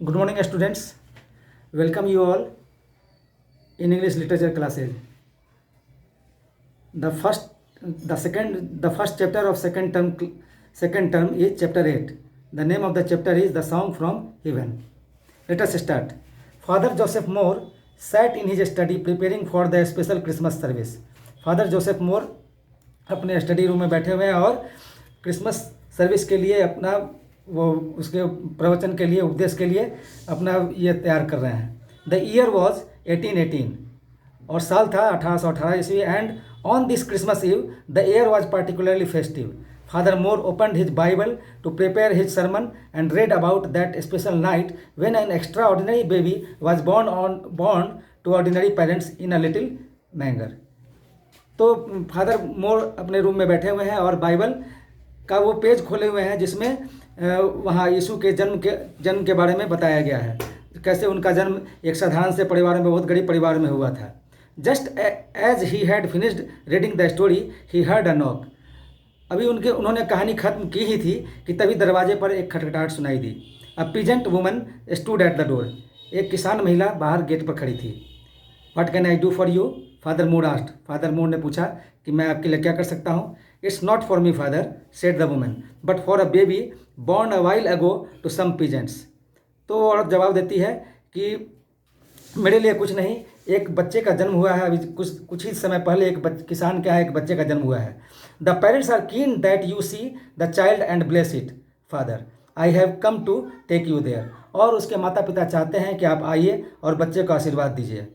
Good morning, students. Welcome you all in English literature classes. The first chapter of second term is chapter 8. The name of the chapter is The Song from Heaven. Let us start. Father Joseph Moore sat in his study preparing for the special Christmas service. Father Joseph Moore अपने study room में बैठे हुए हैं और Christmas service के लिए अपना वो उसके प्रवचन के लिए उपदेश के लिए अपना ये तैयार कर रहे हैं. द ईयर वॉज 1818 और साल था 1818 ईस्वी. And on this Christmas Eve the air was particularly festive. Father Moore opened his Bible to prepare his sermon and read about that special night when an extraordinary baby was born to ordinary parents in a little manger. तो father मोर अपने room में बैठे हुए हैं और Bible का वो page खोले हुए हैं जिसमें वहाँ यीशु के जन्म के बारे में बताया गया है. कैसे उनका जन्म एक साधारण से परिवार में, बहुत गरीब परिवार में हुआ था. Just as he had finished reading the story he heard a knock. अभी उन्होंने कहानी खत्म की ही थी कि तभी दरवाजे पर एक खटखटाहट सुनाई दी. A peasant woman stood at the door. एक किसान महिला बाहर गेट पर खड़ी थी. What can I do for you? Father Moore asked. Father Moore ने पूछा कि मैं आपके लिए क्या कर सकता हूँ. It's not for me father, said the woman, but for a baby born a while ago to some peasants. तो औरत जवाब देती है कि मेरे लिए कुछ नहीं, एक बच्चे का जन्म हुआ है. अभी कुछ ही समय पहले एक किसान के यहाँ एक बच्चे का जन्म हुआ है. The parents are keen that you see the child and bless it father. I have come to take you there. और उसके माता पिता चाहते हैं कि आप आइए और बच्चे को आशीर्वाद दीजिए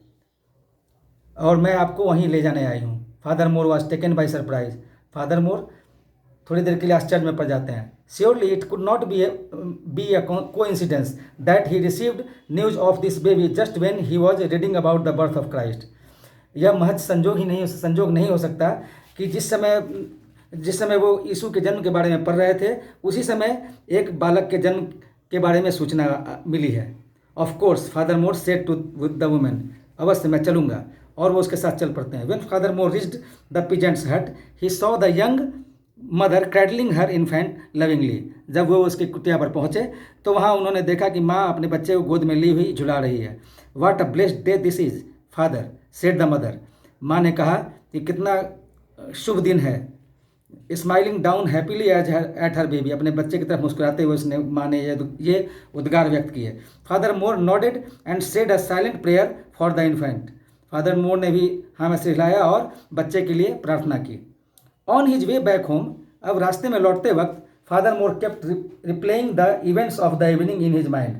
और मैं आपको वहीं ले जाने आई हूँ. Father Mohr was taken by surprise. Father Mohr थोड़ी देर के लिए आश्चर्य में पड़ जाते हैं. Surely it could not be a coincidence that he received news of this baby just when he was reading about the birth of Christ. यह महज संजोग नहीं हो सकता कि जिस समय वो यीशु के जन्म के बारे में पढ़ रहे थे उसी समय एक बालक के जन्म के बारे में सूचना मिली है. Of course Father Moore said to the women. अवश्य मैं चलूँगा. और वो उसके साथ चल पड़ते हैं. When father Mohr reached the peasants hut he saw the young mother cradling her infant lovingly. जब वो उसकी कुटिया पर पहुँचे तो वहाँ उन्होंने देखा कि माँ अपने बच्चे को गोद में ली हुई झुला रही है. What a blessed day this is father, said the mother. माँ ने कहा कि कितना शुभ दिन है. Smiling down happily at her baby. अपने बच्चे की तरफ मुस्कुराते हुए उसने माँ ने ये उद्गार व्यक्त किए. Father Mohr nodded and said a silent prayer for the infant. Father Mohr ने भी हाँ में सिर हिलाया और बच्चे के लिए प्रार्थना की. On his way back home. अब रास्ते में लौटते वक्त father Mohr kept replaying the events of the evening in his mind.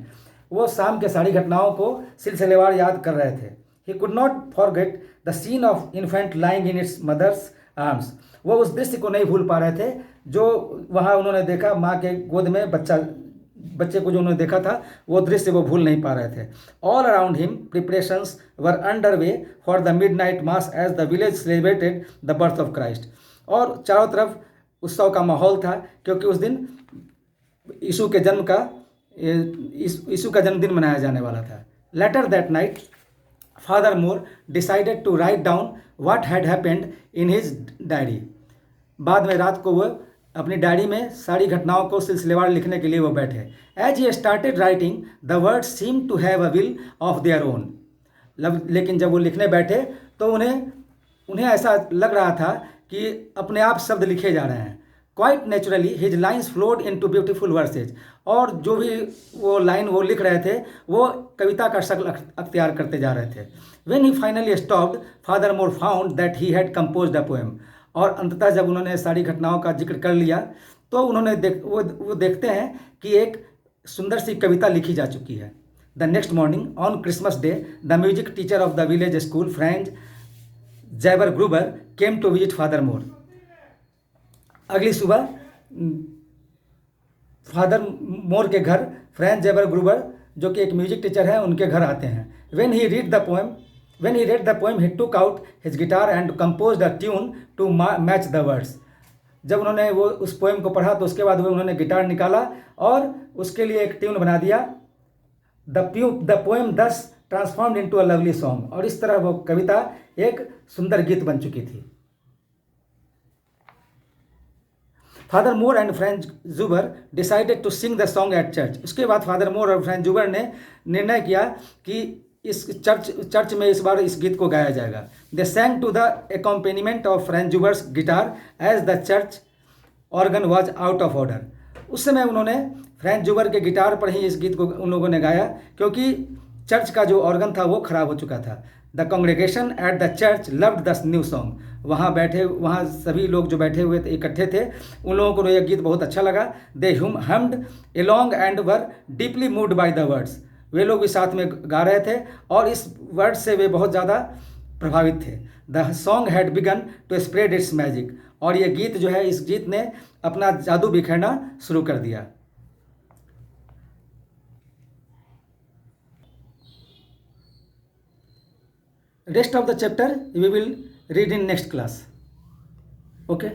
वो शाम के सारी घटनाओं को सिलसिलेवार याद कर रहे थे. He could not forget the scene of infant lying in its mother's arms. वो उस दृश्य को नहीं भूल पा रहे थे जो वहाँ उन्होंने देखा. माँ के गोद में बच्चे को जो उन्होंने देखा था वो दृश्य वो भूल नहीं पा रहे थे. All around him preparations were under way for the midnight mass as the village celebrated the birth of Christ. और चारों तरफ उत्सव का माहौल था क्योंकि उस दिन यीशु का जन्मदिन मनाया जाने वाला था. Later that night Father Mohr decided to write down what had happened in his diary. बाद में रात को वो अपनी डायरी में सारी घटनाओं को सिलसिलेवार लिखने के लिए वो बैठे. As he started writing the words seem to have a will of their own. लेकिन जब वो लिखने बैठे तो उन्हें ऐसा लग रहा था कि अपने आप शब्द लिखे जा रहे हैं. Quite naturally his lines flowed into beautiful verses. और जो भी वो लाइन वो लिख रहे थे वो कविता का शक्ल अख्तियार करते जा रहे थे. When he finally stopped father more found that he had composed a poem. और अंततः जब उन्होंने सारी घटनाओं का जिक्र कर लिया तो उन्होंने वो देखते हैं कि एक सुंदर सी कविता लिखी जा चुकी है. The next morning on Christmas day the music teacher of the village school Franz जैबर Gruber came to visit father Mohr. अगली सुबह फादर मोर के घर फ्रेंच जैबर ग्रूबर जो कि एक म्यूजिक टीचर हैं उनके घर आते हैं. When he read the poem, he took out his guitar and composed a tune to match the words. जब उन्होंने वो उस पोएम को पढ़ा तो उसके बाद उन्होंने गिटार निकाला और उसके लिए एक ट्यून बना दिया. The poem thus transformed into a lovely song. और इस तरह वो कविता एक सुंदर गीत बन चुकी थी. Father Mohr and Franz Gruber decided to sing the song at church. उसके बाद फादर मोर और फ्रेंच जूबर ने निर्णय किया कि इस चर्च में इस बार इस गीत को गाया जाएगा। They sang to the accompaniment of Franz Gruber's guitar as the church organ was out of order. उस समय उन्होंने फ्रेंच जूबर के गिटार पर ही इस गीत को उन लोगों ने गाया, क्योंकि चर्च का जो ऑर्गन था वो खराब हो चुका था। The congregation at the church loved the new song. वहाँ सभी लोग जो बैठे हुए थे, इकट्ठे थे, उन लोगों को यह गीत बहुत अच्छा लगा। They hummed along and were deeply moved by the words. वे लोग भी साथ में गा रहे थे और इस वर्ड से वे बहुत ज़्यादा प्रभावित थे। The song had begun to spread its magic. और ये गीत जो है, इस गीत ने अपना जादू बिखेरना शुरू कर दिया। Rest of the chapter we will read in next class. Okay.